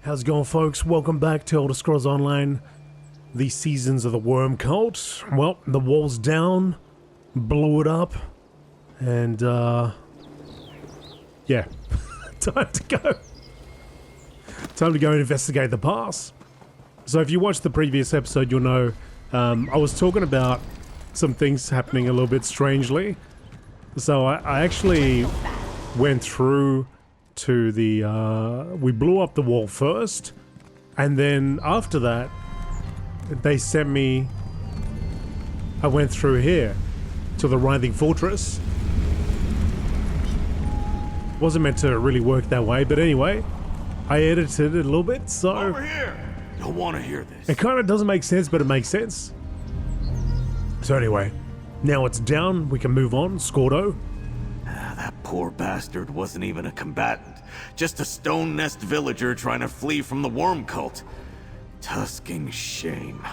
How's it going, folks? Welcome back to Elder Scrolls Online, the Seasons of the Worm Cult. Well, the wall's down, blew it up, and yeah, time to go. Time to go and investigate the pass. So if you watched the previous episode, you'll know I was talking about some things happening a little bit strangely. So I actually went through to the, we blew up the wall first, and then after that, they sent me, I went through here to the Writhing Fortress. Wasn't meant to really work that way, but anyway, I edited it a little bit, so... Over here! You'll want to hear this. It kind of doesn't make sense, but it makes sense. So anyway, now it's down, we can move on, Scordo. That poor bastard wasn't even a combatant, just a stone nest villager trying to flee from the worm cult. Tusking shame.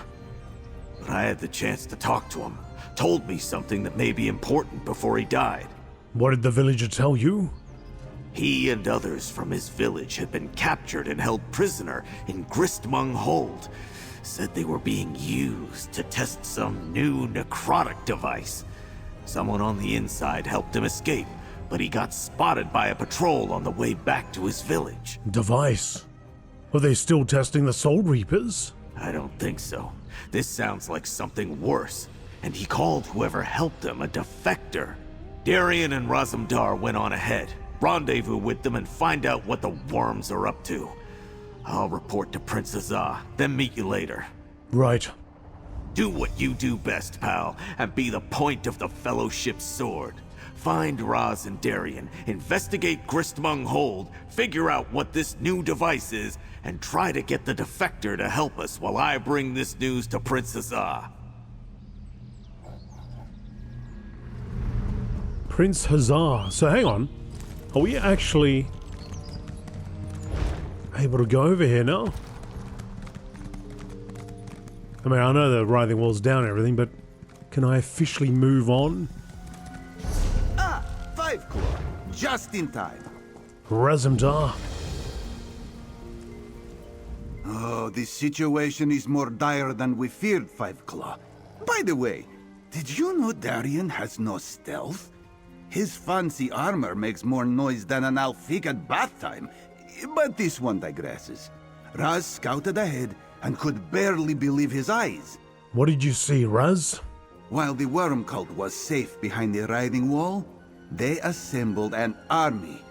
But I had the chance to talk to him. Told me something that may be important before he died. What did the villager tell you? He and others from his village had been captured and held prisoner in Gristmung Hold. Said they were being used to test some new necrotic device. Someone on the inside helped him escape, but he got spotted by a patrol on the way back to his village. Device? Are they still testing the Soul Reapers? I don't think so. This sounds like something worse. And he called whoever helped him a defector. Darian and Razumdar went on ahead. Rendezvous with them and find out what the worms are up to. I'll report to Prince Azah, then meet you later. Right. Do what you do best, pal, and be the point of the Fellowship's sword. Find Raz and Darian, investigate Gristmung Hold, figure out what this new device is, and try to get the defector to help us while I bring this news to Prince Azah. Prince Hazar. So hang on. Are we actually able to go over here now? I mean, I know the writhing wall's down and everything, but can I officially move on? Ah, 5 Claw. Just in time. Razumdar. Oh, this situation is more dire than we feared, 5 Claw. By the way, did you know Darian has no stealth? His fancy armor makes more noise than an Alfiq at bath time. But this one digresses. Raz scouted ahead and could barely believe his eyes. What did you see, Raz? While the worm cult was safe behind the writhing wall, they assembled an army.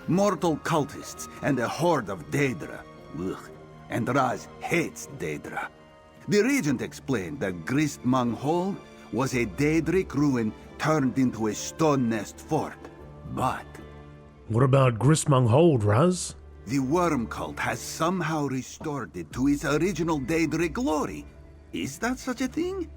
Mortal cultists and a horde of Daedra. Ugh. And Raz hates Daedra. The regent explained that Gristmung Hold was a Daedric ruin turned into a stone nest fort. But What about Gristmung Hold, Raz? the worm cult has somehow restored it to its original Daedric glory. Is that such a thing?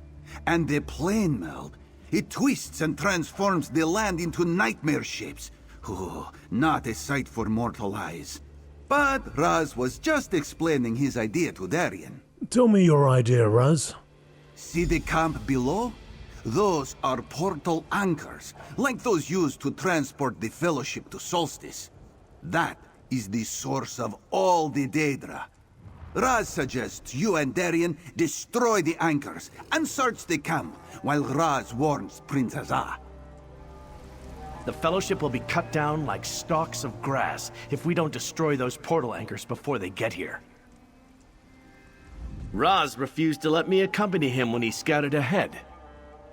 And the plane meld, it twists and transforms the land into nightmare shapes. Oh, not a sight for mortal eyes. But Raz was just explaining his idea to Darian. Tell me your idea, Raz. See the camp below? Those are portal anchors, like those used to transport the Fellowship to Solstice. That is the source of all the Daedra. Raz suggests you and Darian destroy the anchors and search the camp, while Raz warns Prince Azah. The Fellowship will be cut down like stalks of grass if we don't destroy those portal anchors before they get here. Raz refused to let me accompany him when he scouted ahead.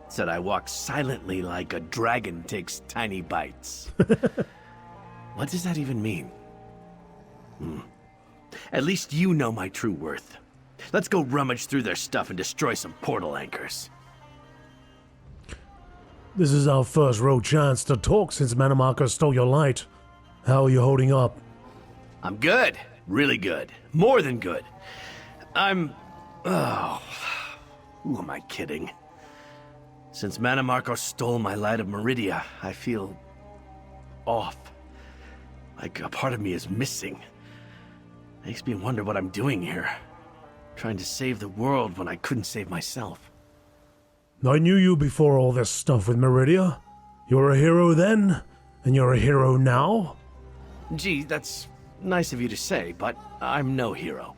Said I walked silently like a dragon takes tiny bites. What does that even mean? At least you know my true worth. Let's go rummage through their stuff and destroy some portal anchors. This is our first real chance to talk since Manamako stole your light. How are you holding up? I'm good. Really good. More than good. Oh, who am I kidding? Since Manamako stole my Light of Meridia, I feel off. Like a part of me is missing. Makes me wonder what I'm doing here. Trying to save the world when I couldn't save myself. I knew you before all this stuff with Meridia. You were a hero then, and you're a hero now? Gee, that's nice of you to say, but I'm no hero.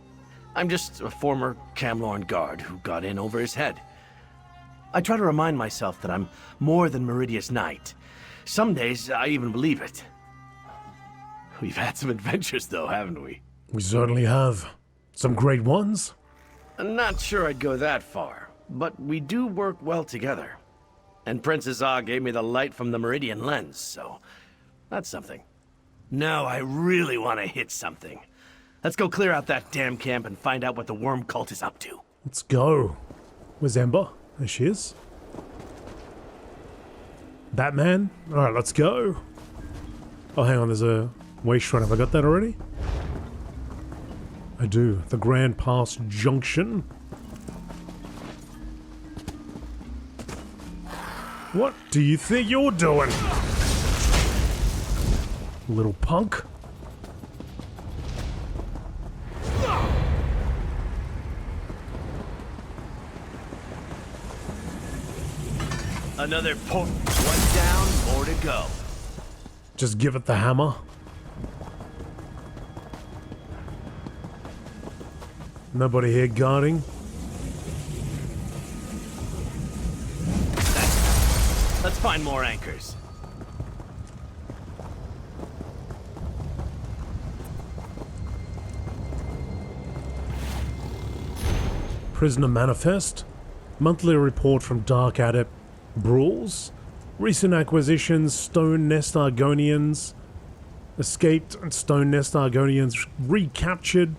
I'm just a former Camlorn guard who got in over his head. I try to remind myself that I'm more than Meridia's knight. Some days, I even believe it. We've had some adventures, though, haven't we? We certainly have. Some great ones. I'm not sure I'd go that far, but we do work well together. And Princess Ah gave me the light from the Meridian lens, so that's something. Now I really want to hit something. Let's go clear out that damn camp and find out what the worm cult is up to. Let's go. Where's Ember? There she is. Batman? Alright, let's go. Oh, hang on, there's a way shrine. Have I got that already? I do. The Grand Pass Junction. What do you think you're doing? Little punk. Another port. One down, more to go. Just give it the hammer. Nobody here guarding. Let's find more anchors. Prisoner Manifest. Monthly report from Dark Adept Brawls. Recent acquisitions, Stone Nest Argonians. Escaped Stone Nest Argonians recaptured.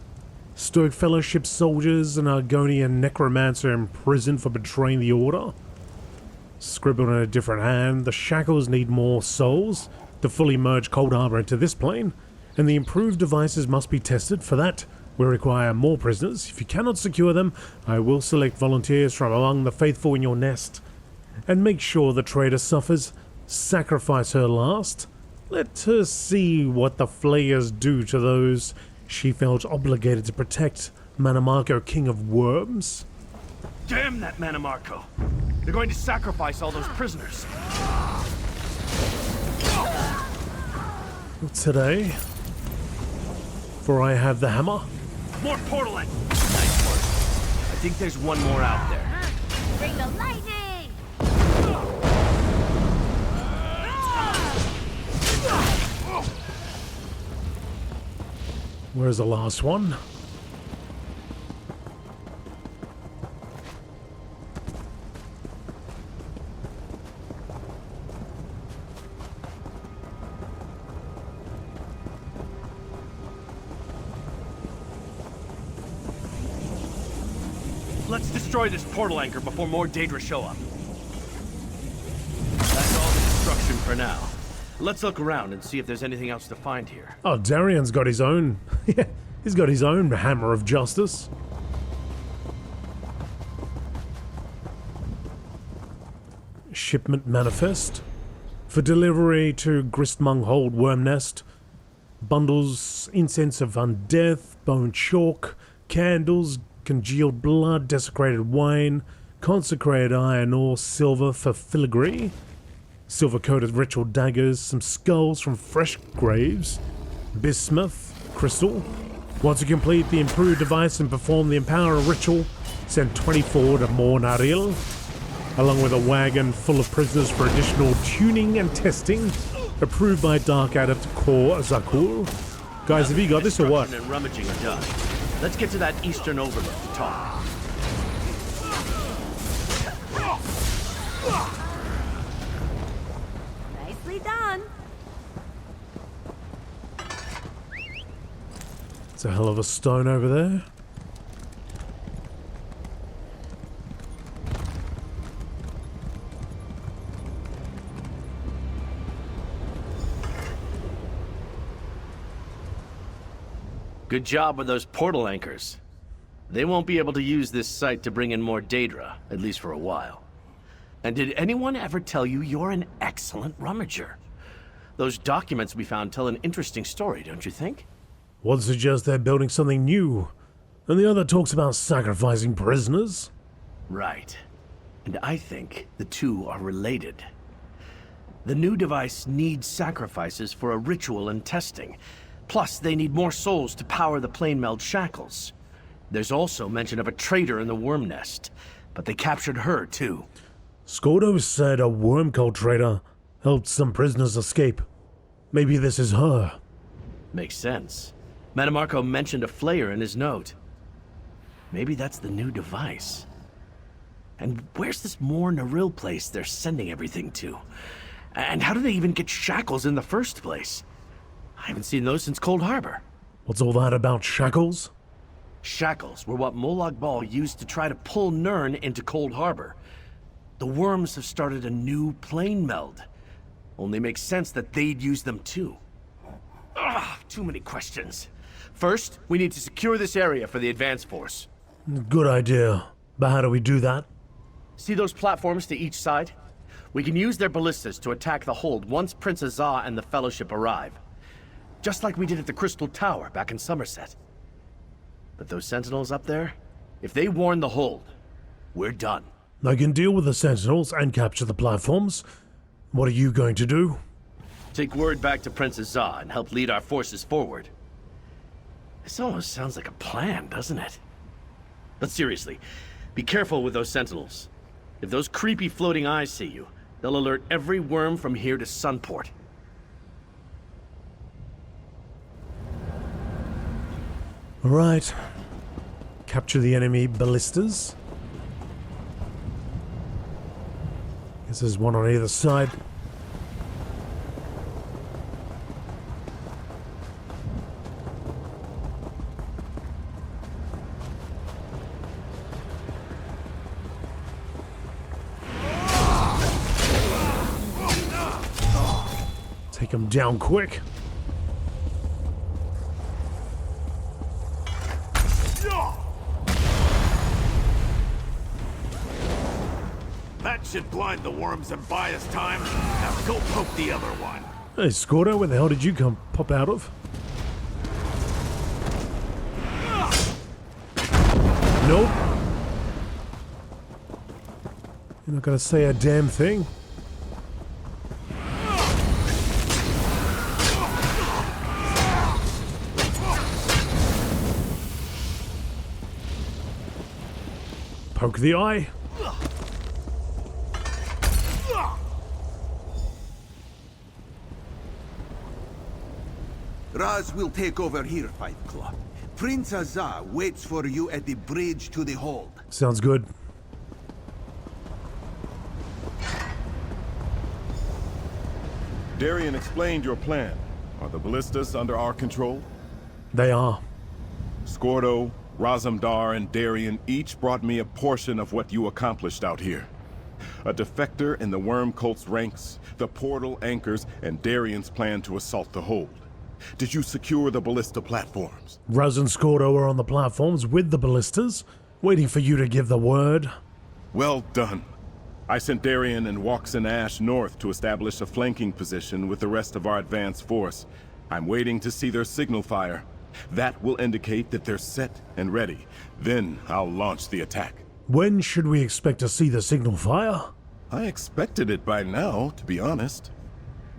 Stoic Fellowship soldiers and Argonian necromancer imprisoned for betraying the Order. Scribbled in a different hand, the shackles need more souls to fully merge Cold Harbor into this plane, and the improved devices must be tested. For that, we require more prisoners. If you cannot secure them, I will select volunteers from among the faithful in your nest. And make sure the traitor suffers. Sacrifice her last. Let her see what the flayers do to those she felt obligated to protect. Manamarco, King of Worms. Damn that Manamarco! They're going to sacrifice all those prisoners. Today, for I have the hammer. More portal ink! Nice work. I think there's one more out there. Bring the lightning! Where's the last one? Let's destroy this portal anchor before more Daedra show up. That's all the destruction for now. Let's look around and see if there's anything else to find here. Oh, Darian's got his own. Yeah, he's got his own hammer of justice. Shipment manifest. For delivery to Gristmung Hold Worm Nest. Bundles, incense of undeath, bone chalk, candles, congealed blood, desecrated wine, consecrated iron ore, silver for filigree, silver-coated ritual daggers, some skulls from fresh graves, bismuth, crystal. Once you complete the improved device and perform the Empower ritual, send 24 to Mornaril, along with a wagon full of prisoners for additional tuning and testing, approved by Dark Adept Kor Zakul. Guys, have you got this or what? Destruction and rummaging are done. Let's get to that eastern overlook to talk. Nicely done. It's a hell of a stone over there. Good job with those portal anchors. They won't be able to use this site to bring in more Daedra, at least for a while. And did anyone ever tell you you're an excellent rummager? Those documents we found tell an interesting story, don't you think? One suggests they're building something new, and the other talks about sacrificing prisoners. Right. And I think the two are related. The new device needs sacrifices for a ritual and testing. Plus, they need more souls to power the plane meld shackles. There's also mention of a traitor in the worm nest, but they captured her too. Scordo said a worm cult traitor helped some prisoners escape. Maybe this is her. Makes sense. Manamarco mentioned a flayer in his note. Maybe that's the new device. And where's this Mor Naril place they're sending everything to? And how do they even get shackles in the first place? I haven't seen those since Cold Harbor. What's all that about shackles? Shackles were what Molag Bal used to try to pull Nirn into Cold Harbor. The worms have started a new plane meld. Only makes sense that they'd use them too. Ugh, too many questions. First, we need to secure this area for the advance force. Good idea. But how do we do that? See those platforms to each side? We can use their ballistas to attack the hold once Prince Azah and the Fellowship arrive. Just like we did at the Crystal Tower back in Somerset. But those sentinels up there, if they warn the hold, we're done. I can deal with the sentinels and capture the platforms. What are you going to do? Take word back to Prince Azah and help lead our forces forward. This almost sounds like a plan, doesn't it? But seriously, be careful with those sentinels. If those creepy floating eyes see you, they'll alert every worm from here to Sunport. Alright. Capture the enemy ballistas. Guess there's one on either side. Take him down quick. That should blind the worms and buy us time. Now go poke the other one. Hey, Scordo, where the hell did you come pop out of? Nope. You're not gonna say a damn thing. Poke the eye. Raz will take over here, Fight Club. Prince Azah waits for you at the bridge to the hold. Sounds good. Darian explained your plan. Are the ballistas under our control? They are. Scordo, Razamdar, and Darian each brought me a portion of what you accomplished out here. A defector in the Worm Cult's ranks, the portal anchors, and Darian's plan to assault the hold. Did you secure the ballista platforms? Raz and Scordo are on the platforms with the ballistas, waiting for you to give the word. Well done. I sent Darian and Waxen Ash north to establish a flanking position with the rest of our advance force. I'm waiting to see their signal fire. That will indicate that they're set and ready. Then I'll launch the attack. When should we expect to see the signal fire? I expected it by now, to be honest.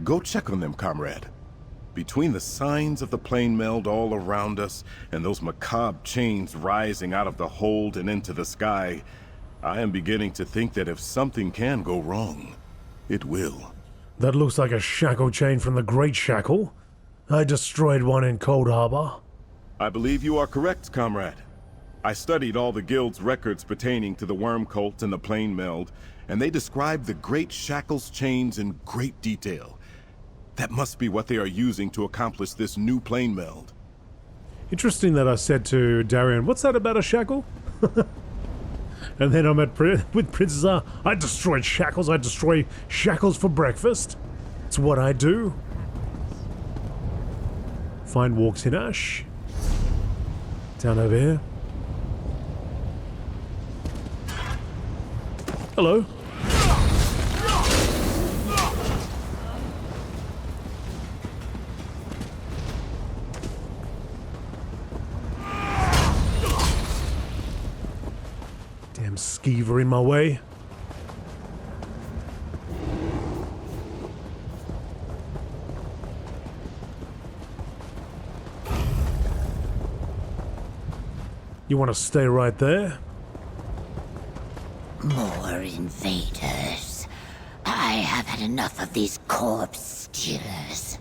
Go check on them, comrade. Between the signs of the plane meld all around us and those macabre chains rising out of the hold and into the sky, I am beginning to think that if something can go wrong, it will. That looks like a shackle chain from the Great Shackle. I destroyed one in Cold Harbor. I believe you are correct, comrade. I studied all the guild's records pertaining to the Worm Cult and the plane meld, and they describe the Great Shackle's chains in great detail. That must be what they are using to accomplish this new plane meld. Interesting that I said to Darian, what's that about a shackle? And then I'm with Prince Azah. I destroyed shackles. I destroy shackles for breakfast. It's what I do. Find Waxen Ash. Down over here. Hello. Damn skeever in my way. You want to stay right there? More invaders. I have had enough of these corpse stealers.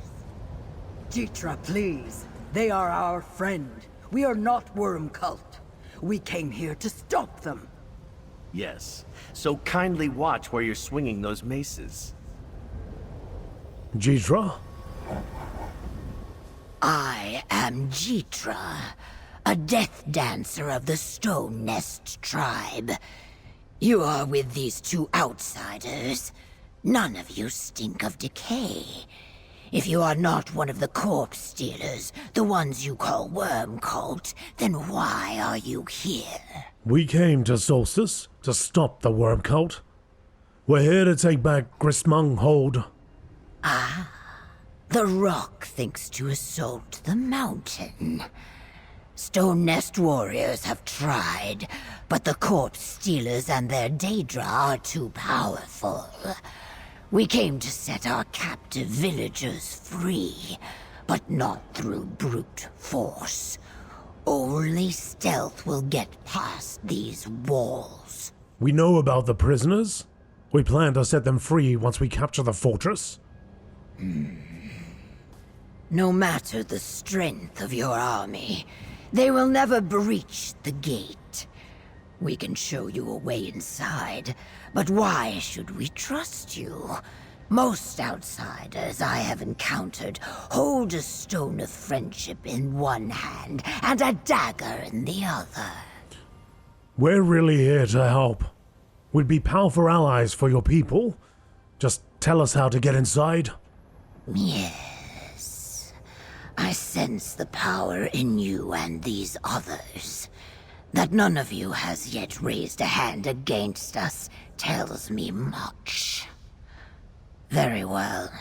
Jitra, please. They are our friend. We are not Worm Cult. We came here to stop them. Yes, so kindly watch where you're swinging those maces. Jitra? I am Jitra, a death dancer of the Stone Nest tribe. You are with these two outsiders. None of you stink of decay. If you are not one of the corpse stealers, the ones you call Worm Cult, then why are you here? We came to Solstice to stop the Worm Cult. We're here to take back Gristmung Hold. The rock thinks to assault the mountain. Stone Nest warriors have tried, but the corpse stealers and their Daedra are too powerful. We came to set our captive villagers free, but not through brute force. Only stealth will get past these walls. We know about the prisoners. We plan to set them free once we capture the fortress. No matter the strength of your army, they will never breach the gate. We can show you a way inside, but why should we trust you? Most outsiders I have encountered hold a stone of friendship in one hand and a dagger in the other. We're really here to help. We'd be powerful allies for your people. Just tell us how to get inside. Yes. I sense the power in you and these others. That none of you has yet raised a hand against us tells me much. Very well.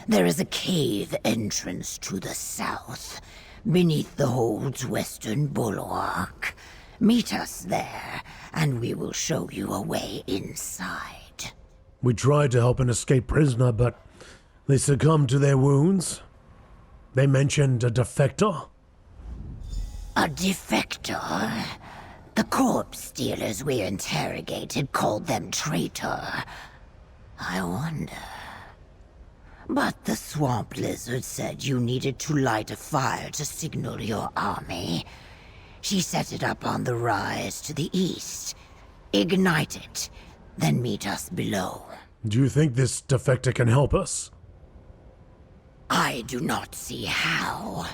There is a cave entrance to the south, beneath the hold's western bulwark. Meet us there, and we will show you a way inside. We tried to help an escaped prisoner, but they succumbed to their wounds. They mentioned a defector. A defector? The corpse stealers we interrogated called them traitor. I wonder. But the swamp lizard said you needed to light a fire to signal your army. She set it up on the rise to the east. Ignite it, then meet us below. Do you think this defector can help us? I do not see how.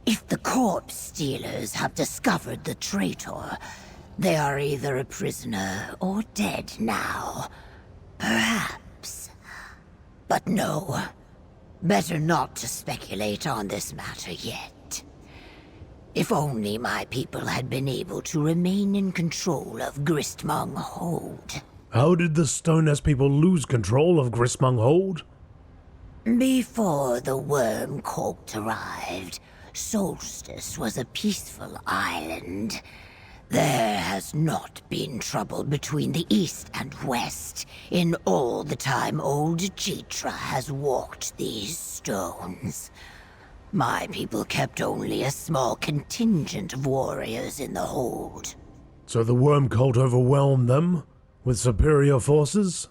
If the corpse stealers have discovered the traitor, they are either a prisoner or dead now. Perhaps. But no. Better not to speculate on this matter yet. If only my people had been able to remain in control of Gristmung Hold. How did the Stoneness people lose control of Gristmung Hold? Before the Worm Cult arrived, Solstice was a peaceful island. There has not been trouble between the east and west in all the time old Jitra has walked these stones. My people kept only a small contingent of warriors in the hold. So the Worm Cult overwhelmed them with superior forces?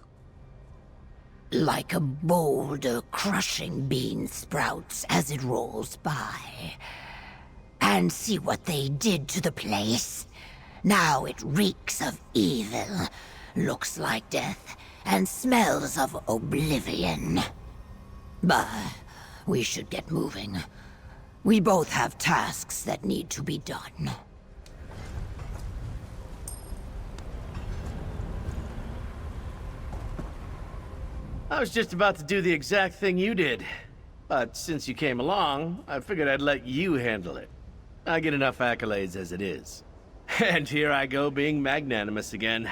Like a boulder crushing bean sprouts as it rolls by. And see what they did to the place? Now it reeks of evil, looks like death, and smells of oblivion. But we should get moving. We both have tasks that need to be done. I was just about to do the exact thing you did. But since you came along, I figured I'd let you handle it. I get enough accolades as it is. And here I go being magnanimous again.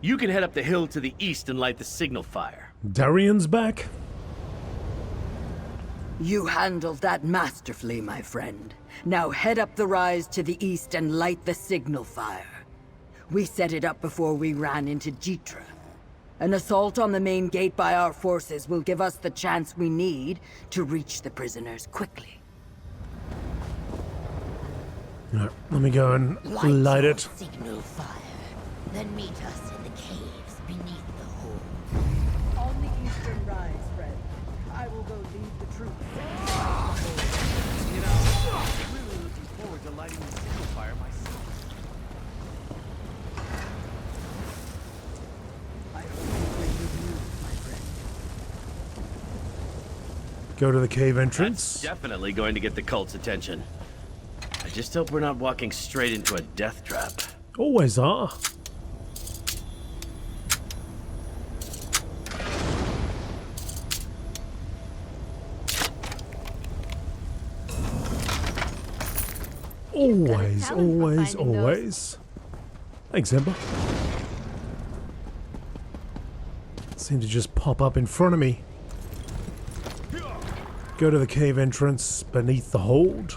You can head up the hill to the east and light the signal fire. Darian's back? You handled that masterfully, my friend. Now head up the rise to the east and light the signal fire. We set it up before we ran into Jitra. An assault on the main gate by our forces will give us the chance we need to reach the prisoners quickly. No, let me go and light your it. signal fire, then meet us in the caves beneath the hole. On the eastern rise, friend. I will go lead the troops. You know, I'm really looking forward to lighting the signal fire myself. I hope you bring good news, my friend. Go to the cave That's entrance. definitely going to get the cult's attention. I just hope we're not walking straight into a death trap. Always are. Always, talent for always, finding those. always. Thanks, Ember. Seem to just pop up in front of me. Go to the cave entrance beneath the hold.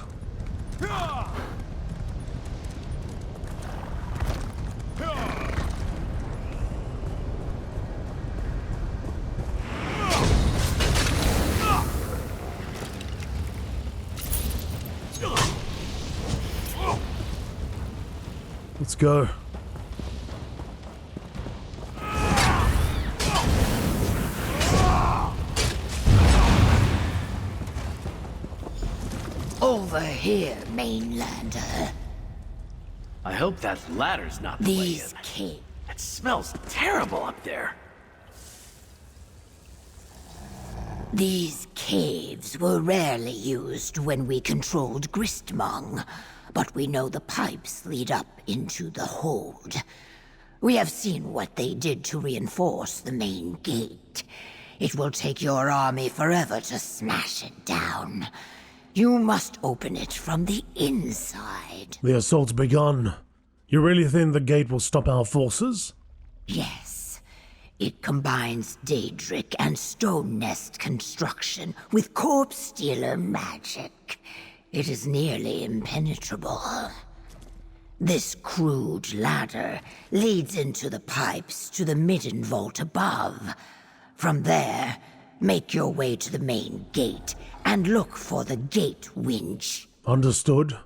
Let's go. Over here, mainlander. I hope that ladder's not the way These in. caves. It smells terrible up there. These caves were rarely used when we controlled Gristmong, but we know the pipes lead up into the hold. We have seen what they did to reinforce the main gate. It will take your army forever to smash it down. You must open it from the inside. The assault's begun. You really think the gate will stop our forces? Yes. It combines Daedric and Stone Nest construction with Corpse Stealer magic. It is nearly impenetrable. This crude ladder leads into the pipes to the midden vault above. From there, make your way to the main gate and look for the gate winch. Understood.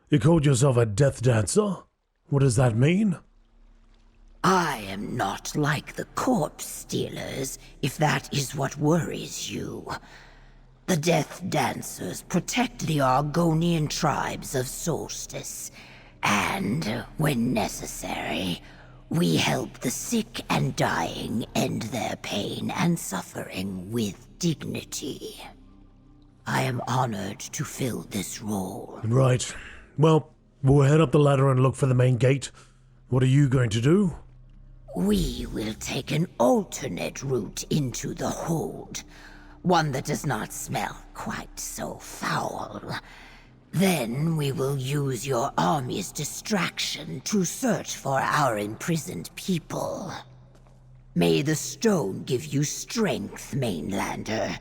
You called yourself a death dancer? What does that mean? I am not like the Corpse Stealers, if that is what worries you. The Death Dancers protect the Argonian tribes of Solstice, and, when necessary, we help the sick and dying end their pain and suffering with dignity. I am honored to fill this role. Right. Well, we'll head up the ladder and look for the main gate. What are you going to do? We will take an alternate route into the hold, one that does not smell quite so foul. Then we will use your army's distraction to search for our imprisoned people. May the stone give you strength, mainlander.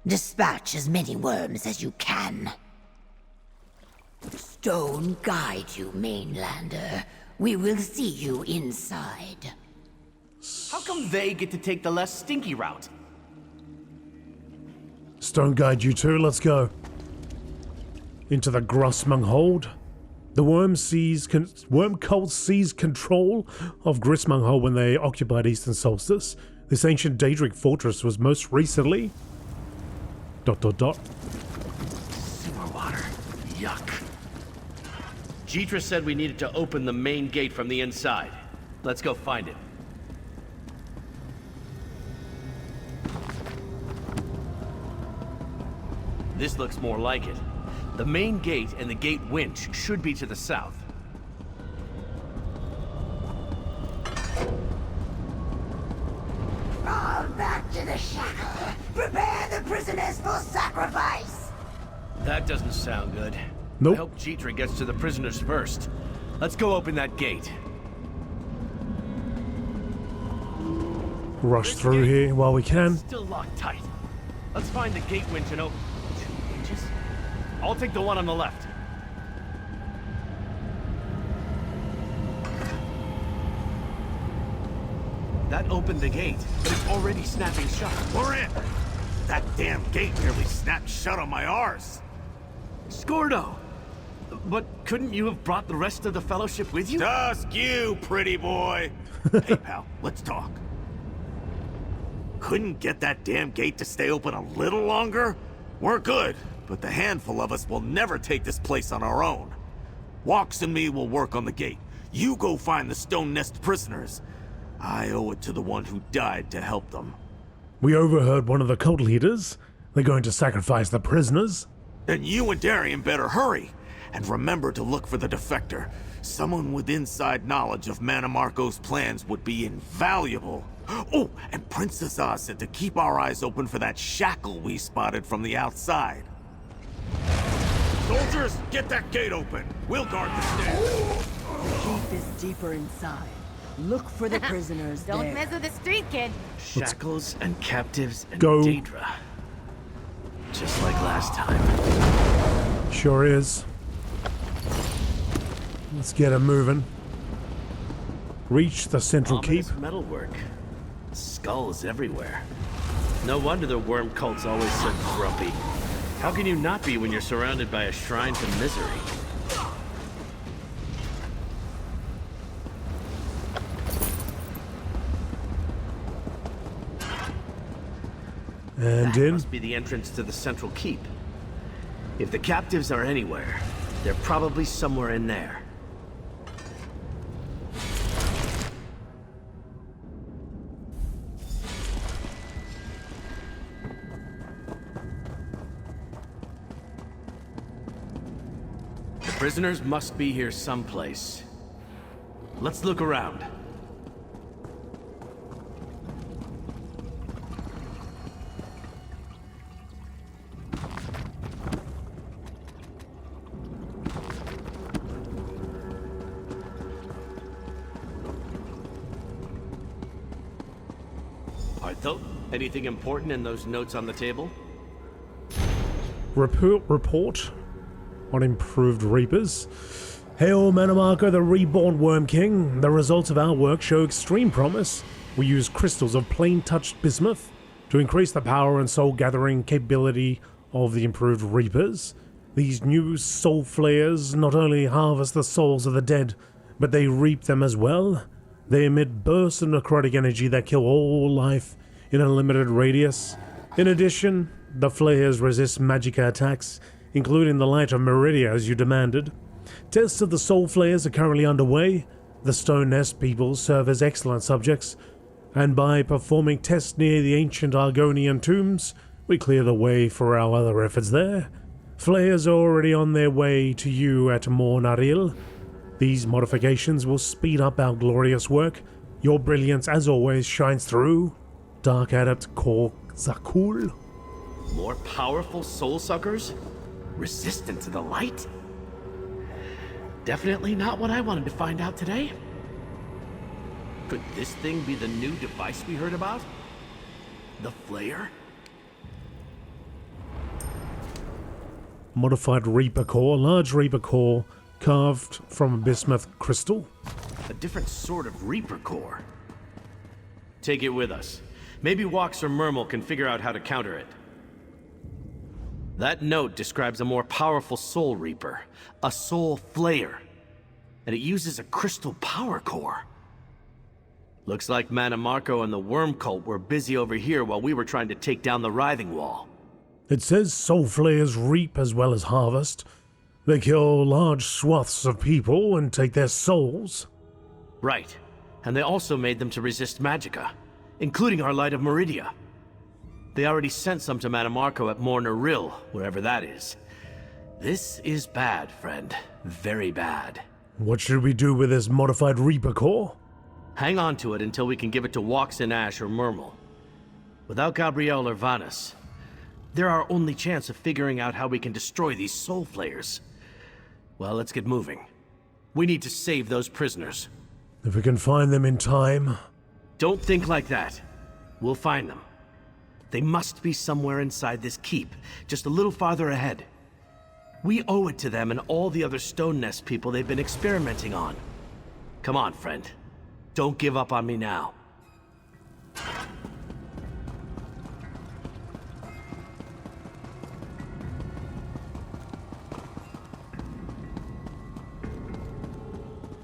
Dispatch as many worms as you can. Stone guide you, mainlander. We will see you inside. How come they get to take the less stinky route? Stone guide you too, let's go. Into the Gristmong hold. The worm cult seized control of Gristmong Hold when they occupied Eastern Solstice. This ancient Daedric fortress was most recently... ... Sewer water. Yuck. Jeetra said we needed to open the main gate from the inside. Let's go find it. This looks more like it. The main gate and the gate winch should be to the south. Fall back to the shackle. Prepare the prisoners for sacrifice. That doesn't sound good. Nope. I hope Jeetra gets to the prisoners first. Let's go open that gate. Rush through here while we can. Still locked tight. Let's find the gate winch and open... 2 winches? I'll take the one on the left. That opened the gate, but it's already snapping shut. We're in! That damn gate nearly snapped shut on my arse. Scordo! But couldn't you have brought the rest of the Fellowship with you? Dusk you, pretty boy. Hey, pal, let's talk. Couldn't get that damn gate to stay open a little longer? We're good, but the handful of us will never take this place on our own. Walks and me will work on the gate. You go find the Stone Nest prisoners. I owe it to the one who died to help them. We overheard one of the cult leaders. They're going to sacrifice the prisoners. Then you and Darian better hurry. And remember to look for the defector. Someone with inside knowledge of Manamarco's plans would be invaluable. Oh, and Princess Oz said to keep our eyes open for that shackle we spotted from the outside. Soldiers, get that gate open. We'll guard the stairs. The keep is deeper inside. Look for the prisoners Don't there. mess with the street kid. Shackles and captives and Go. Daedra. Just like last time. Sure is. Let's get 'em moving. Reach the central keep. Ominous metalwork. Skulls everywhere. No wonder the worm cult's always so grumpy. How can you not be when you're surrounded by a shrine to misery? And That in. must be the entrance to the central keep. If the captives are anywhere, they're probably somewhere in there. The prisoners must be here someplace. Let's look around. Artho, anything important in those notes on the table? Report on improved Reapers. Hail Manamarco, the reborn Worm King. The results of our work show extreme promise. We use crystals of plain-touched bismuth to increase the power and soul-gathering capability of the improved Reapers. These new soul flayers not only harvest the souls of the dead, but they reap them as well. They emit bursts of necrotic energy that kill all life in a limited radius. In addition, the flayers resist magicka attacks, including the light of Meridia as you demanded. Tests of the soul flayers are currently underway. The Stone Nest people serve as excellent subjects, and by performing tests near the ancient Argonian tombs, we clear the way for our other efforts there. Flayers are already on their way to you at Mornaril. These modifications will speed up our glorious work. Your brilliance, as always, shines through. Dark Adept Kor Zakul. More powerful soul suckers? Resistant to the light? Definitely not what I wanted to find out today. Could this thing be the new device we heard about? The Flayer? Modified Reaper Core, large Reaper Core carved from a bismuth crystal. A different sort of Reaper core. Take it with us. Maybe Walks or Murmel can figure out how to counter it. That note describes a more powerful Soul Reaper, a Soul Flayer, and it uses a crystal power core. Looks like Manamarco and the Worm Cult were busy over here while we were trying to take down the Writhing Wall. It says soul flayers reap as well as harvest. They kill large swaths of people and take their souls. Right, and they also made them to resist magicka, including our Light of Meridia. They already sent some to Manamarco at Mornaril, wherever that is. This is bad, friend. Very bad. What should we do with this modified Reaper Core? Hang on to it until we can give it to Walks and Ash or Murmel. Without Gabrielle or Vanus, they're our only chance of figuring out how we can destroy these soul flayers. Well, let's get moving. We need to save those prisoners. If we can find them in time. Don't think like that. We'll find them. They must be somewhere inside this keep, just a little farther ahead. We owe it to them and all the other Stone Nest people they've been experimenting on. Come on, friend. Don't give up on me now.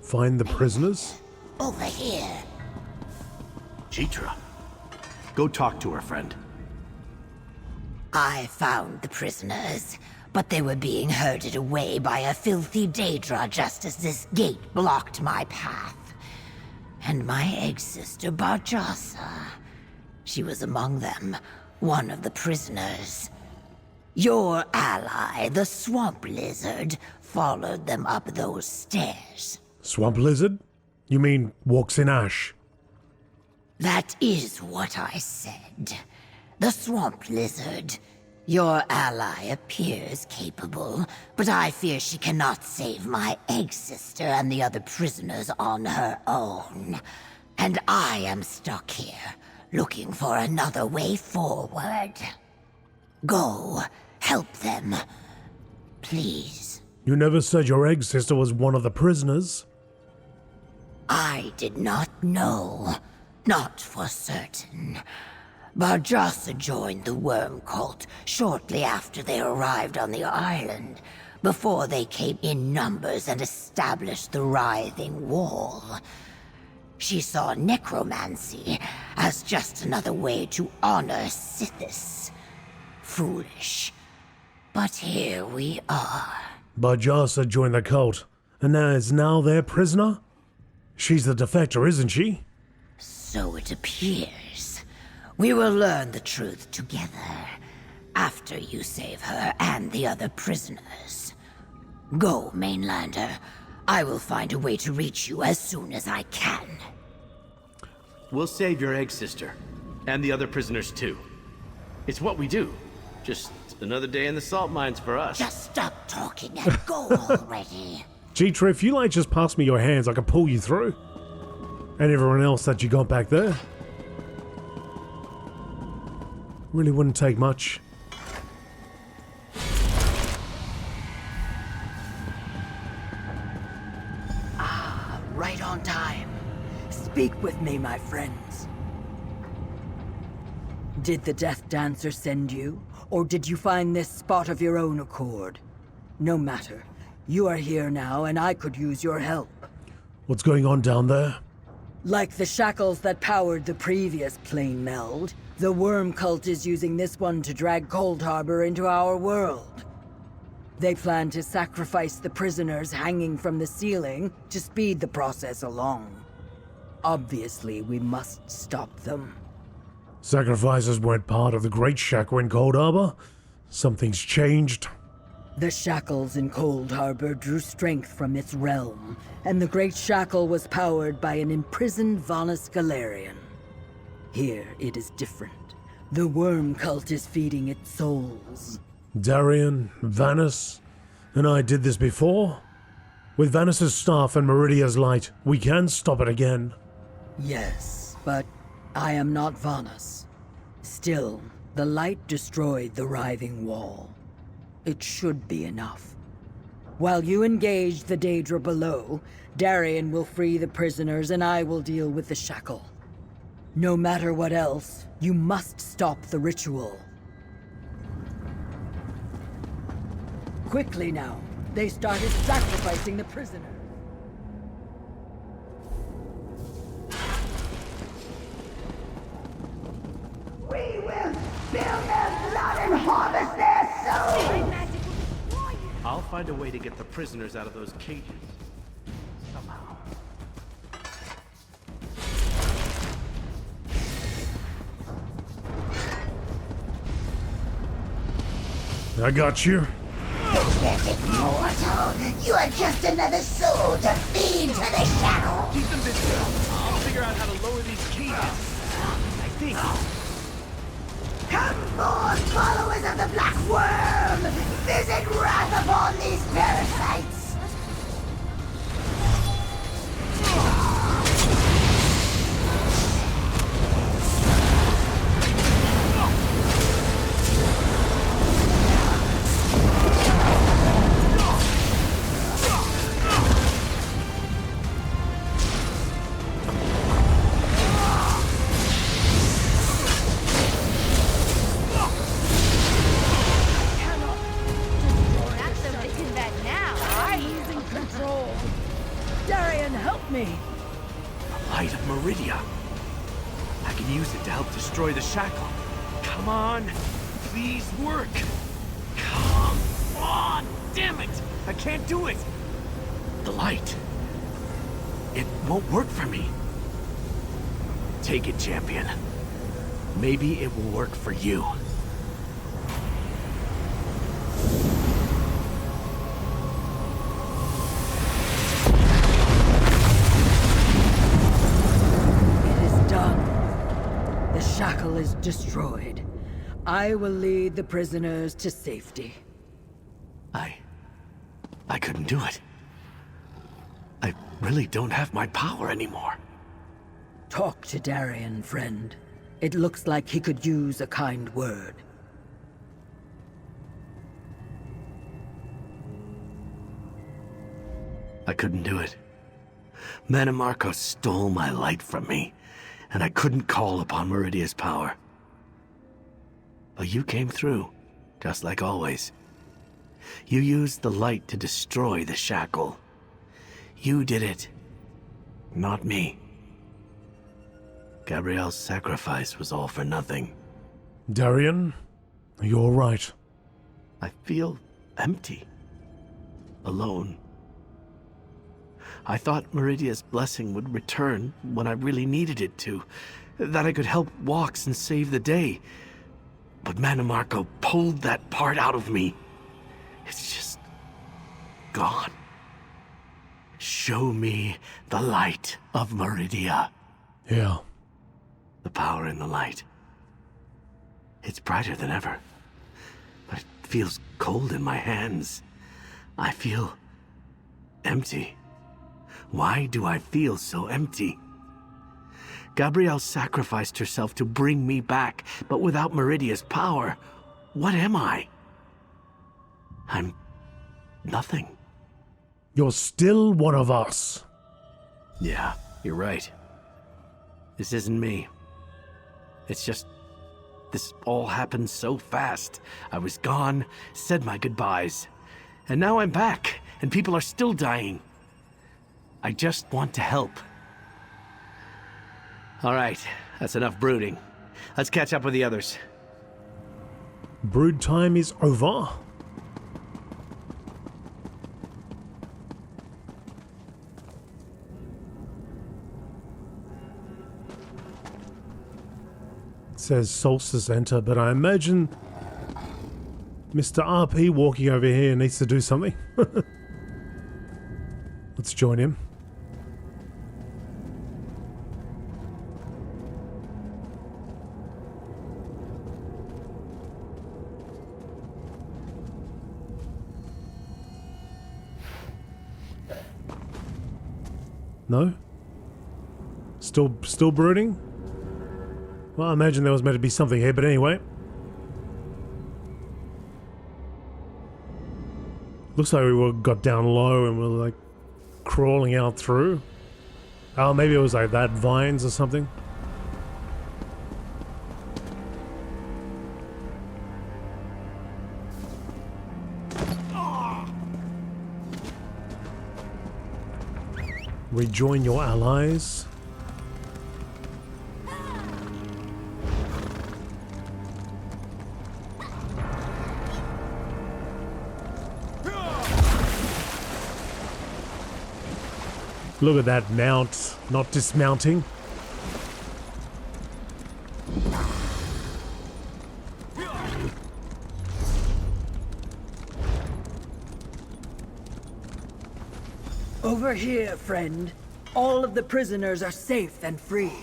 Find the prisoners? Over here. Jitra. Go talk to her, friend. I found the prisoners, but they were being herded away by a filthy Daedra just as this gate blocked my path. And my egg-sister Barjasa. She was among them, one of the prisoners. Your ally, the Swamp Lizard, followed them up those stairs. Swamp lizard? You mean walks in ash? That is what I said. The Swamp Lizard. Your ally appears capable, but I fear she cannot save my egg-sister and the other prisoners on her own. And I am stuck here, looking for another way forward. Go, help them. Please. You never said your egg sister was one of the prisoners. I did not know. Not for certain. Barjasa joined the worm cult shortly after they arrived on the island, before they came in numbers and established the writhing wall. She saw necromancy as just another way to honor Sithis. Foolish. But here we are. Barjasa joined the cult, and is now their prisoner? She's the defector, isn't she? So it appears. We will learn the truth together, after you save her and the other prisoners. Go, Mainlander. I will find a way to reach you as soon as I can. We'll save your egg sister. And the other prisoners too. It's what we do. Just another day in the salt mines for us. Just stop talking and go already. Jitra, if you like just pass me your hands, I can pull you through. And everyone else that you got back there. Really wouldn't take much. Right on time. Speak with me, my friends. Did the Death Dancer send you? Or did you find this spot of your own accord? No matter. You are here now, and I could use your help. What's going on down there? Like the shackles that powered the previous plane meld, the worm cult is using this one to drag Cold Harbor into our world. They plan to sacrifice the prisoners hanging from the ceiling to speed the process along. Obviously, we must stop them. Sacrifices weren't part of the Great Shackle in Cold Harbor? Something's changed? The shackles in Cold Harbor drew strength from its realm, and the Great Shackle was powered by an imprisoned Vanus Galarian. Here, it is different. The worm cult is feeding its souls. Darian, Vanus, and I did this before? With Vanus's staff and Meridia's light, we can stop it again. Yes, but I am not Vanus. Still, the light destroyed the writhing wall. It should be enough. While you engage the Daedra below, Darian will free the prisoners and I will deal with the shackle. No matter what else, you must stop the ritual. Quickly now. They started sacrificing the prisoners. We will spill their blood and harvest their souls! I'll find a way to get the prisoners out of those cages. Somehow. I got you. Pathetic mortal! You are just another soul to feed to the shadow! Keep them busy. I'll figure out how to lower these cages. I think. Come forth, followers of the Black Worm! Visit wrath upon these parasites! Not so big in that now, huh? Darian, help me! The light of Meridia. I can use it to help destroy the shackle. Come on, please work. Come on, damn it! I can't do it. The light. It won't work for me. Take it, champion. Maybe it will work for you. It is done. The shackle is destroyed. I will lead the prisoners to safety. I couldn't do it. I really don't have my power anymore. Talk to Darian, friend. It looks like he could use a kind word. I couldn't do it. Manamarco stole my light from me, and I couldn't call upon Meridia's power. But you came through, just like always. You used the light to destroy the shackle. You did it, not me. Gabrielle's sacrifice was all for nothing. Darian, you're right. I feel empty. Alone. I thought Meridia's blessing would return when I really needed it to. That I could help Walks and save the day. But Manamarco pulled that part out of me. It's just gone. Show me the light of Meridia. Yeah. The power in the light. It's brighter than ever. But it feels cold in my hands. I feel empty. Why do I feel so empty? Gabrielle sacrificed herself to bring me back, but without Meridia's power, what am I? I'm nothing. You're still one of us. Yeah, you're right. This isn't me. It's just, this all happened so fast. I was gone, said my goodbyes, and now I'm back, and people are still dying. I just want to help. All right, that's enough brooding. Let's catch up with the others. Brood time is over. It says Solstice enter, but I imagine Mr. RP walking over here needs to do something. Let's join him. No? Still brooding? Well, I imagine there was meant to be something here, but anyway. Looks like we got down low and we're like crawling out through. Oh, maybe it was like that, vines or something. Rejoin your allies. Look at that mount, not dismounting. Over here, friend. All of the prisoners are safe and free.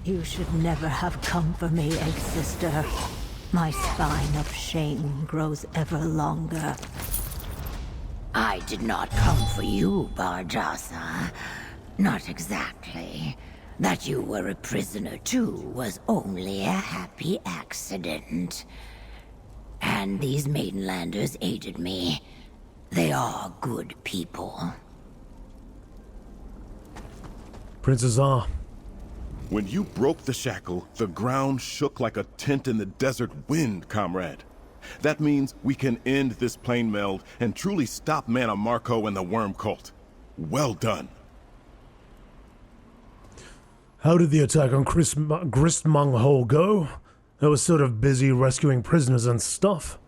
You should never have come for me, egg sister. My spine of shame grows ever longer. I did not come for you, Barjasa. Not exactly. That you were a prisoner too was only a happy accident. And these Maidenlanders aided me. They are good people. Princess R. When you broke the shackle, the ground shook like a tent in the desert wind, comrade. That means we can end this plane meld and truly stop Manamarco and the Worm Cult. Well done. How did the attack on Gristmung Hole go? I was sort of busy rescuing prisoners and stuff.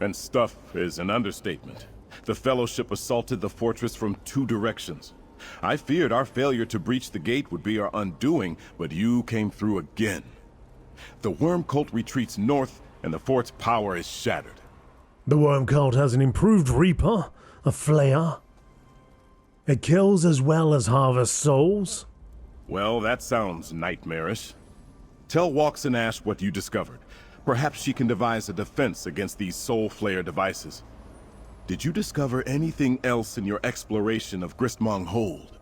And stuff is an understatement. The Fellowship assaulted the fortress from 2 directions. I feared our failure to breach the gate would be our undoing, but you came through again. The Worm Cult retreats north, and the fort's power is shattered. The Worm Cult has an improved Reaper, a Flayer. It kills as well as harvests souls. Well, that sounds nightmarish. Tell Walks and Ash what you discovered. Perhaps she can devise a defense against these Soul Flayer devices. Did you discover anything else in your exploration of Gristmung Hold?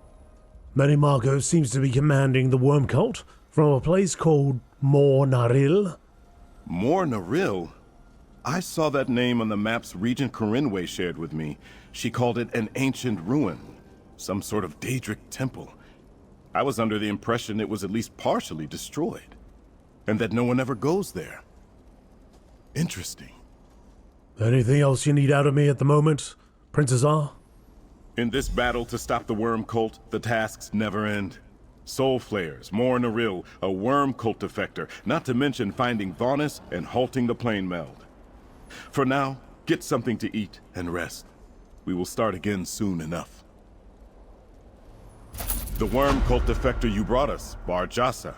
Marco seems to be commanding the Worm Cult from a place called Mor Naril. Mor Naril? I saw that name on the maps Regent Corinway shared with me. She called it an ancient ruin, some sort of Daedric temple. I was under the impression it was at least partially destroyed, and that no one ever goes there. Interesting. Anything else you need out of me at the moment, Princess R? In this battle to stop the Worm Cult, the tasks never end. Soul Flayers, Mor Naril, a Worm Cult defector, not to mention finding Vaunus and halting the plane meld. For now, get something to eat and rest. We will start again soon enough. The Worm Cult defector you brought us, Barjasa.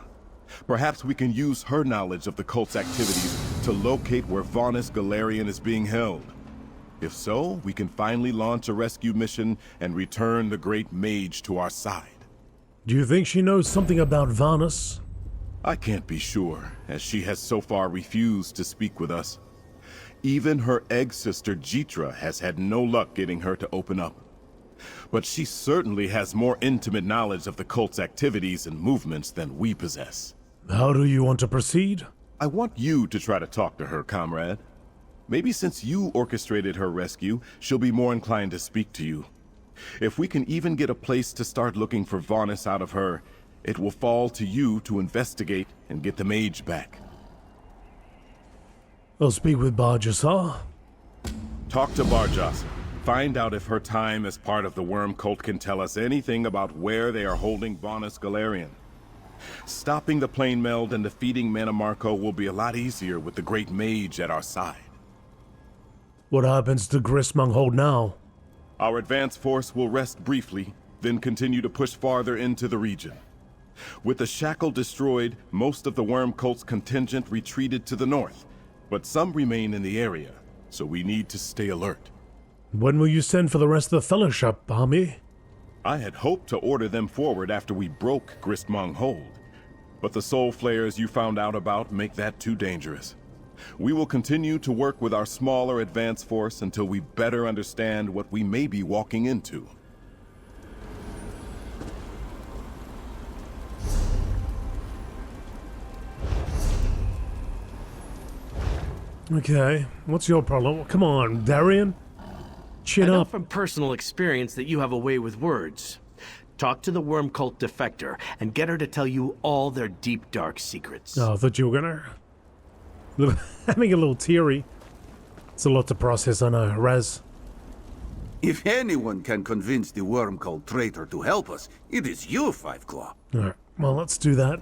Perhaps we can use her knowledge of the cult's activities to locate where Vaunus Galarian is being held. If so, we can finally launch a rescue mission and return the Great Mage to our side. Do you think she knows something about Vaunus? I can't be sure, as she has so far refused to speak with us. Even her egg sister Jitra has had no luck getting her to open up. But she certainly has more intimate knowledge of the cult's activities and movements than we possess. How do you want to proceed? I want you to try to talk to her, comrade. Maybe since you orchestrated her rescue, she'll be more inclined to speak to you. If we can even get a place to start looking for Vaunus out of her, it will fall to you to investigate and get the mage back. I'll speak with Barjasa. Talk to Barjasa. Find out if her time as part of the Worm Cult can tell us anything about where they are holding Vaunus Galarian. Stopping the plane meld and defeating Mannimarco will be a lot easier with the Great Mage at our side. What happens to Gristmung Hold now? Our advance force will rest briefly, then continue to push farther into the region. With the shackle destroyed, most of the Worm Cult's contingent retreated to the north, but some remain in the area, so we need to stay alert. When will you send for the rest of the Fellowship, Army? I had hoped to order them forward after we broke Gristmung Hold, but the Soul Flayers you found out about make that too dangerous. We will continue to work with our smaller advance force until we better understand what we may be walking into. Okay, what's your problem? Come on, Darian. Chin I know up. from personal experience that you have a way with words. Talk to the Worm Cult defector and get her to tell you all their deep, dark secrets. Oh, I thought you were gonna... having a little teary. It's a lot to process, I know. Raz. If anyone can convince the Worm Cult traitor to help us, it is you, Five Claw. Alright, well, let's do that.